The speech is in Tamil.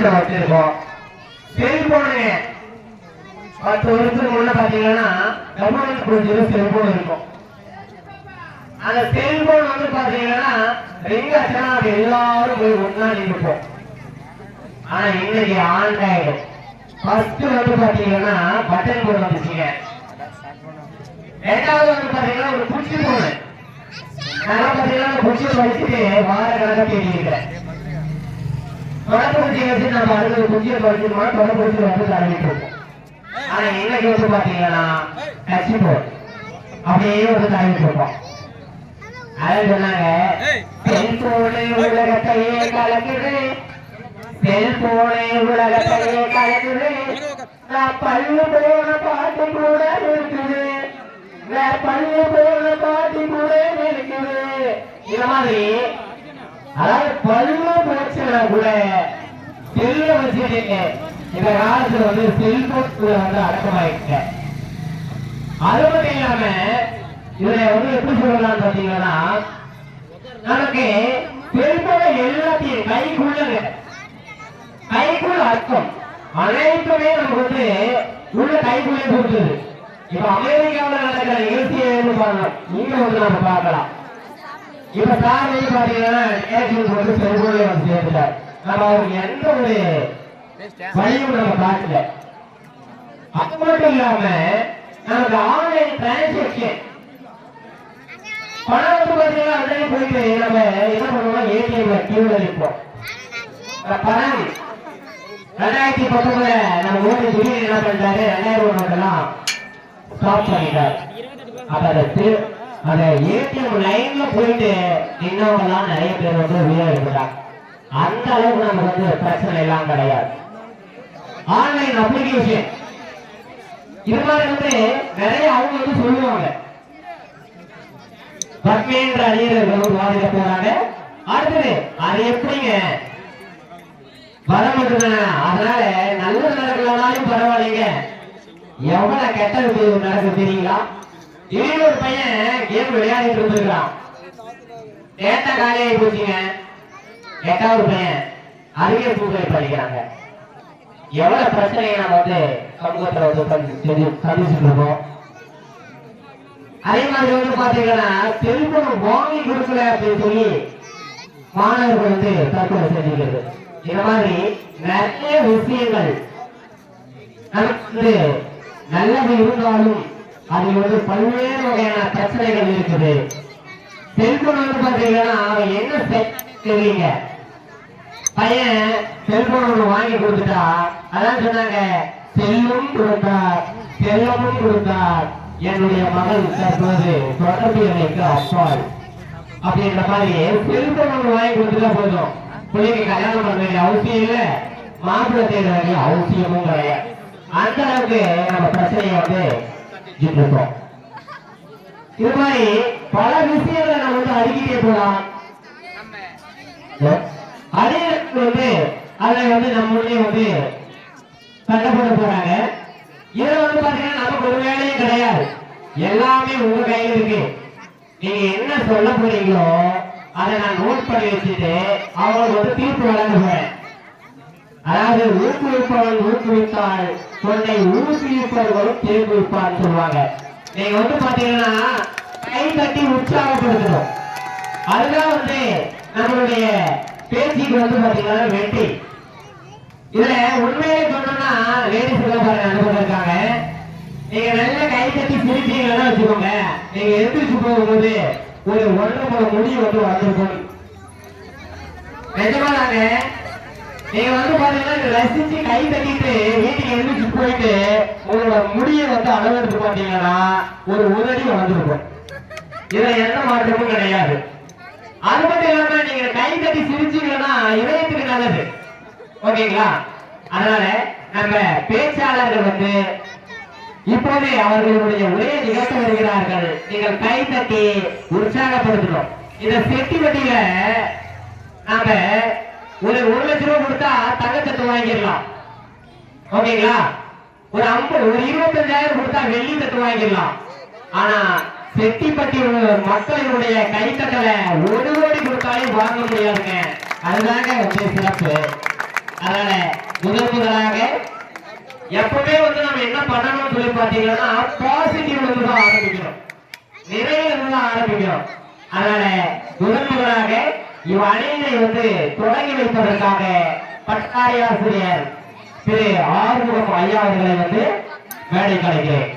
நம்ம வச்சிருக்கோம். செல்போனு 10 வருஷத்துக்கு முன்ன பாத்தீங்கன்னா கவர்மெண்ட் கொடுத்து செல்போன் இருக்கும். அந்த செல்போன் வந்து பாத்தீங்கன்னா ரிங் ஆச்சுன்னா அது எல்லாரும் போய் ஒன்னா நிற்போம். ஆனா இன்னைக்கு ஆண்ட்ராய்டு ஃபர்ஸ்ட் வந்து பாத்தீங்கன்னா பட்டன் போன் வந்துச்சுங்க. ரெண்டாவது வந்து பாத்தீங்கன்னா ஒரு குச்சி போன். நான் பாத்தீங்கன்னா குச்சியை படிச்சுட்டு வார கணக்கா தேடி இருக்கிறேன். தொடர்புச்சியை வச்சு நம்ம அடுத்த குச்சியை படிச்சுட்டோம்னா தொடர்புச்சி வந்து தரவிட்டு இருக்கோம். ஆனா இன்னைக்கு வந்து பாத்தீங்கன்னா டச் போன் அப்படியே வந்து தரவிட்டு இருக்கோம். அதான் சொன்னாங்க செல்போனை உலகத்தையே கலக்குது, செல்போனை உலகத்தையே கலக்குது, நான் பள்ளு போன பாட்டு கூட இருக்குது, நான் பள்ளு போன பாட்டு கூட இருக்குது. இந்த மாதிரி அதாவது பள்ளு போச்சுன்னா கூட செல்ல வச்சுட்டு இந்த காலத்துல வந்து செல்போன் வந்து அடக்கமாயிட்ட. அது மட்டும் இல்லாம இதுல வந்து எப்படி சொல்லலாம் பாத்தீங்கன்னா நமக்கு செல்போன எல்லாத்தையும் கைக்குள்ளது கைக்குள்ள அர்த்தம் அனைத்துமே நமக்கு வந்து உள்ள கைக்குள்ளே போட்டுது. இப்ப அமெரிக்காவில் நடக்கிற நிகழ்ச்சியை பாருங்க, நீங்க வந்து நம்ம பார்க்கலாம். இப்ப சார் வந்து பாத்தீங்கன்னா வந்து செல்போன்ல வந்து சேர்ந்துட்டார். நம்ம அவருக்கு எந்த ஒரு வழியும் நம்ம பார்க்கல. அது மட்டும் இல்லாம நமக்கு ஆன்லைன் டிரான்சாக்சன் பணம் வந்து பாத்தீங்கன்னா அன்றைக்கு போயிட்டு நம்ம என்ன பண்ணுவோம், ஏடிஎம்ல கியூல நிற்போம். பணம் 2019 நம்ம ஓட்டு திடீர்னு என்ன பண்ணிட்டாரு, 2000 நோட்டெல்லாம் ஸ்டாப் பண்ணிட்டாரு. அப்ப அந்த ஏடிஎம் லைன்ல போயிட்டு இன்னவங்கலாம் நிறைய பேர் வந்து உயிரை எடுக்கிறாங்க. அந்த அளவுக்கு நமக்கு வந்து பிரச்சனை எல்லாம் கிடையாது. ஆன்லைன் அப்ளிகேஷன் இது மாதிரி வந்து நிறைய அவங்க வந்து சொல்லுவாங்க. பத்மேந்திர அணியர்கள் வாதிட போறாங்க. அடுத்தது அது எப்படிங்க வரம் அதனால நல்ல நடக்கலனாலும் பரவாயில்லைங்க, எவ்வளவு கெட்ட நடக்குது தெரியுங்களா? திடீர்னு ஒரு பையன் கேம் விளையாடிட்டு இருந்திருக்கான், டேட்டா காலியாகி போச்சுங்க. 8வது பையன் அறிவியல் பூக்களை படிக்கிறாங்க. எவ்வளவு பிரச்சனையை நம்ம வந்து சமூகத்துல வந்து சந்திச்சுட்டு இருக்கோம். அதே மாதிரி வந்து பாத்தீங்கன்னா செல்போன் வாங்கி கொடுக்கல அப்படின்னு சொல்லி மாணவர்கள் வந்து தற்கொலை செஞ்சுக்கிறது. இந்த மாதிரி நிறைய விஷயங்கள் நமக்கு நல்லது இருந்தாலும் அதில் வந்து பல்வேறு வகையான பிரச்சனைகள் இருக்குது. செல்போன் வந்து பாத்தீங்கன்னா அவன் என்ன தெரியுங்க, பையன் செல்போன் ஒண்ணு வாங்கி கொடுத்துட்டா அதான் சொன்னாங்க, செல்லும் கொடுத்தார் செல்லமும் கொடுத்தார் என்னுடைய மகள் தற்போது தொடர்பு எனக்கு அப்பால் அப்படின்ற மாதிரி செல்போன் ஒண்ணு வாங்கி கொடுத்துட்டா போதும், பிள்ளைக்கு கல்யாணம் பண்ண வேண்டிய அவசியம் இல்லை, மாப்பிள்ளை தேட வேண்டிய அவசியமும் கிடையாது. அந்த அளவுக்கு நம்ம பிரச்சனையை வந்து இருக்கோம். இது மாதிரி பல விஷயங்களை நம்ம வந்து அறிக்கையே போலாம். அதே வந்து அதை வந்து நம்மளுடைய வந்து கண்டப்பட போறாங்க. இதுல வந்து பாத்தீங்கன்னா நமக்கு ஒரு வேலையும் கிடையாது, எல்லாமே உங்க கையில இருக்கு. நீங்க என்ன சொல்ல போறீங்களோ அதை நான் நோட் பண்ணி வச்சுட்டு அவங்களுக்கு வந்து தீர்ப்பு வழங்க போறேன். அதாவது ஊக்குவிப்பவன் ஊக்குவித்தால் கொண்டை ஊக்குவிப்பவர்களும் தீர்ப்புவிப்பான்னு சொல்லுவாங்க. நீங்க வந்து பாத்தீங்கன்னா கை தட்டி உற்சாகப்படுத்தணும். அதுதான் வந்து நம்மளுடைய பேச்சுக்கு வந்து பாத்தீங்கன்னா வெற்றி. இதுல உண்மையிலே சொன்னா லேடிஸ் எல்லாம் பாருங்க அனுபவம் இருக்காங்க. நீங்க நல்ல கை தட்டி சிரிச்சீங்கன்னா வச்சுக்கோங்க, நீங்க எந்திரிச்சு போகும்போது ஒரு 1.5 முடி வந்து வந்திருக்கும். நிஜமாதாங்க, நீங்க வந்து பாத்தீங்கன்னா ரசிச்சு கை தட்டிட்டு வீட்டுக்கு எந்திரிச்சு போயிட்டு உங்களோட முடியை வந்து அளவெடுத்து பாத்தீங்கன்னா ஒரு 1 அடி வந்திருக்கும். இதுல எந்த மாற்றமும் கிடையாது. அது மட்டும் இல்லாம நீங்க கை தட்டி சிரிச்சீங்கன்னா இதயத்துக்கு நல்லது, ஓகேங்களா? அதனால நம்ம பேச்சாளர்கள் வந்து இப்போது அவர்களுடைய உரையை நிகழ்த்த வருகிறார்கள். நீங்கள் கை தட்டி உற்சாகப்படுத்தணும். இந்த செட்டி வட்டியில நாம ஒரு 1 லட்சம் ரூபாய் கொடுத்தா தங்கச்சத்து வாங்கிடலாம், ஓகேங்களா? ஒரு 25,000 கொடுத்தா வெள்ளி தட்டு வாங்கிடலாம். ஆனா செட்டிப்பட்டி மக்களினுடைய கைத்தட்டலை 1 கோடி கொடுத்தாலும் வாங்க முடியாதுங்க. அதுதாங்க சிறப்பு. அதனால முதலாக எப்பவுமே நம்ம என்ன பண்ணணும்னு சொல்லி பாத்தீங்கன்னா பாசிட்டிவ்ல இருந்து தான் ஆரம்பிக்கணும், நிறைய இருந்து தான் ஆரம்பிக்கணும். அதனால முதலாக இவ் அணியினை தொடங்கி வைப்பதற்காக பட்டாரி ஆசிரியர் திரு ஆறுமுகம் ஐயா அவர்களை மேடை கலைக்கிறேன்.